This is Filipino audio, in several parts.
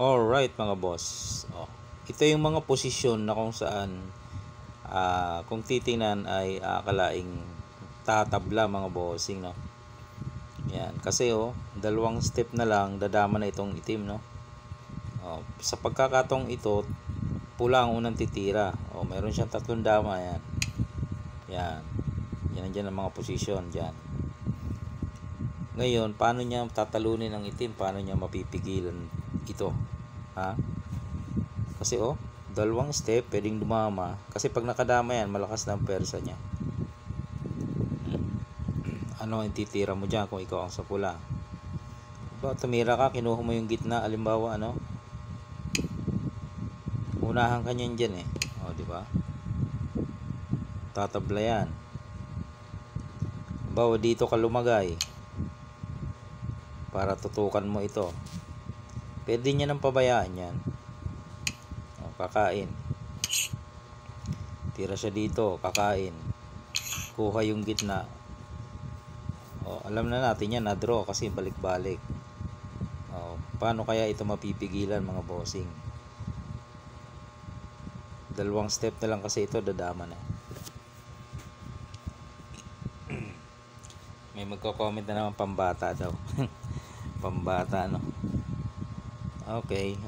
Alright mga boss. Ito yung mga posisyon na kung saan kung titingnan ay akalaing tatabla mga bossing, no. Yan, kasi dalawang step na lang dadama na itong itim, no. Sa pagkakatong ito, pula ang unang titira. Meron siyang tatlong dama yan. Yan. Yan nandiyan ang mga posisyon diyan. Ngayon, paano niya tatalunin ang itim? Paano niya mapipigilan ito? Kasi dalawang step pwedeng dumama. Kasi pag nakadama yan, malakas na ang persa niya. Ano ang titira mo dyan kung ikaw ang sa pula? Tumira ka, kinuha mo yung gitna. Alimbawa, unahan ka niyan dyan diba? Tatabla yan. Bawa dito ka lumagay para tutukan mo ito. Pwede niya nang pabayaan yan. Kakain. Tira siya dito, kakain. Kuha yung gitna. Alam na natin yan, na-draw kasi balik-balik. Paano kaya ito mapipigilan mga bossing? Dalawang step na lang kasi ito, dadama na. May magko-comment na naman pambata daw. Pambata, Okay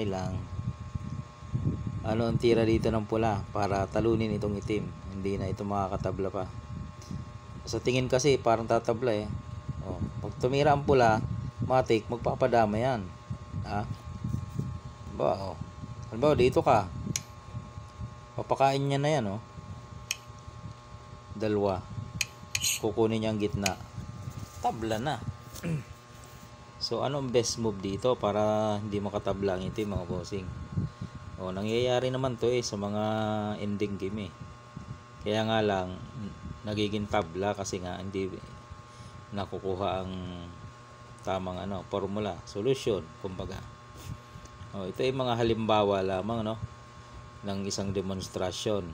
lang. Ano ang tira dito ng pula para talunin itong itim? Hindi na ito makakatabla pa. Sa tingin kasi parang tatabla pag tumira ang pula, matik magpapadama yan. Halimbawa dito ka, papakain niya na yan. Dalawa, kukunin niya ang gitna, tabla na. So ano ang best move dito para hindi makatabla ang itim mga bossing? Nangyayari naman to sa mga ending game Kaya nga lang nagiging tabla kasi nga hindi nakukuha ang tamang formula, solution kumbaga. Ito ay mga halimbawa lamang ng isang demonstrasyon.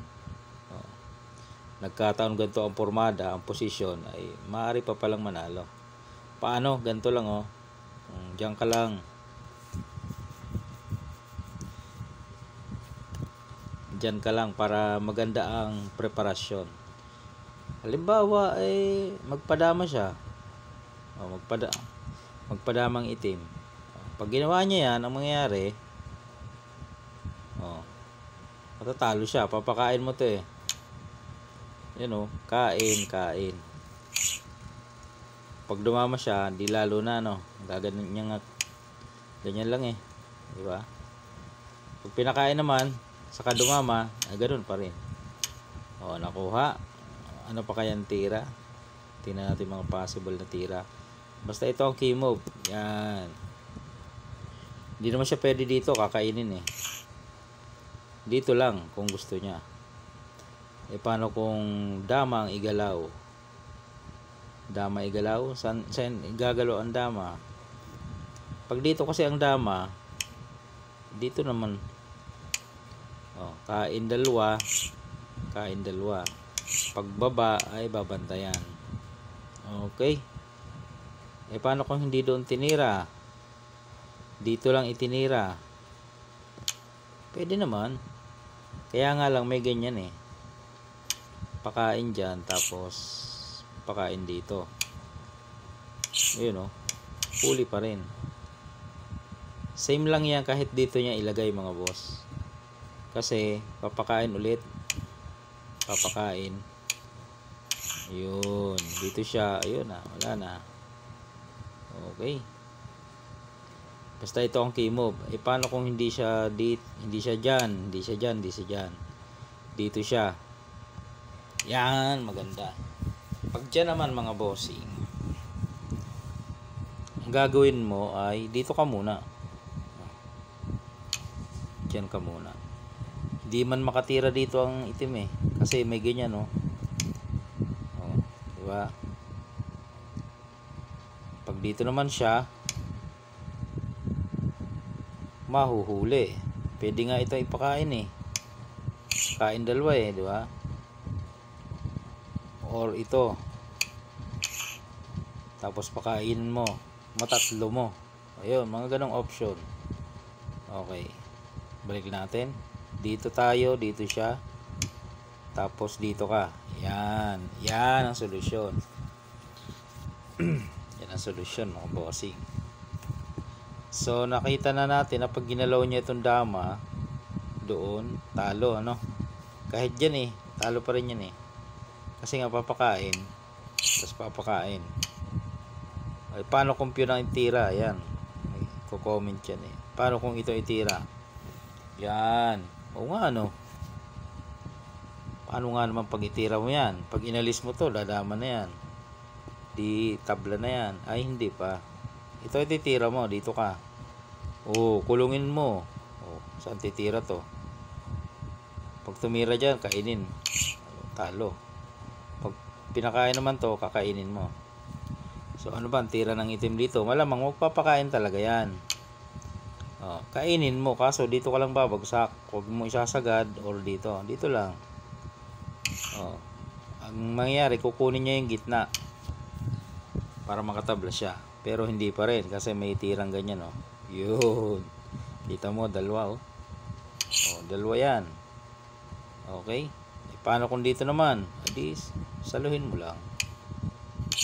Nagkataon ganito ang formada, ang posisyon ay maaari pa palang manalo. Paano? Ganito lang diyan ka lang. Diyan ka lang para maganda ang preparasyon. Halimbawa ay magpadama siya. Magpadamang itim. Pag ginawa niya yan, ang mangyayari matatalo siya. Papakain mo to kain. Pag dumama siya, di lalo na gaganin niya nga. Ganyan lang di ba? Pag pinakain naman, saka dumama, ganoon pa rin. Nakuha. Ano pa kayang tira? Tingnan natin mga possible na tira. Basta ito ang key move. Yan. Hindi naman siya pwede dito, kakainin Dito lang kung gusto niya. Paano kung dama ang igalaw? Dama igalaw? Saan igagalaw ang dama? Pag dito kasi ang dama, dito naman kain dalawa. Pagbaba ay babantayan. Okay. Paano kung hindi doon tinira? Dito lang itinira. Pwede naman. Kaya nga lang may ganyan Pakain dyan, tapos pakain dito. Huli pa rin. Same lang yan kahit dito niya ilagay mga boss. Kasi papakain ulit. Papakain. Yun. Dito siya. Ayun wala na. Okay. Basta ito ang key move. Paano kung hindi siya dyan. Dito siya. Yan. Maganda. Pag dyan naman mga bossing, ang gagawin mo ay dito ka muna. Dyan ka muna. Hindi man makatira dito ang itim kasi may ganyan diba? Pag dito naman siya, mahuhuli. Pwede nga ito ipakain kain dalawa diba? Or ito, tapos pakainin mo, matatlo mo. Ayun, mga ganong option. Okay. Balik natin. Dito tayo, dito siya. Tapos dito ka. Yan. Yan ang solusyon. Yan ang solusyon mga bossing. So nakita na natin na pag ginalaw niya itong dama, doon, talo ano. Kahit dyan talo pa rin yan Kasi nga papakain. Tapos papakain. Ay, paano kung pure ang itira? Ayan. May comment yan Paano kung ito itira? Yan. O nga Paano nga naman pag itira mo yan? Pag inalis mo to, dadama na yan. Di tabla na yan. Ay, hindi pa. Ito ititira mo. Dito ka. Kulungin mo. Saan titira to? Pag tumira dyan, kainin. Talo. Pag pinakain naman to, kakainin mo. So ano ba ang tira ng itim dito? Malamang magpapakain talaga yan. Kainin mo, kaso dito ka lang babagsak. Huwag mo isasagad or dito. Dito lang. Ang mangyayari, kukunin niya yung gitna para makatabla siya. Pero hindi pa rin kasi may tirang ganyan Yun. Kita mo, dalawa dalawa yan. Okay. Paano kung dito naman? Adis, saluhin mo lang.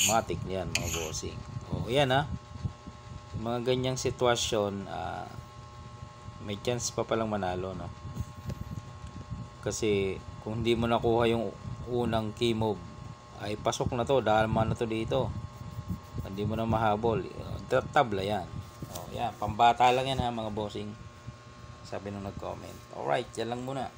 Matik yan mga bossing. Yan mga ganyang sitwasyon, may chance pa palang manalo kasi kung hindi mo nakuha yung unang key move, ay pasok na to, dahil na to dito, hindi mo na mahabol. Tabla yan. Yan, pambata lang yan mga bossing, sabi nung nag-comment. Alright, yan lang muna.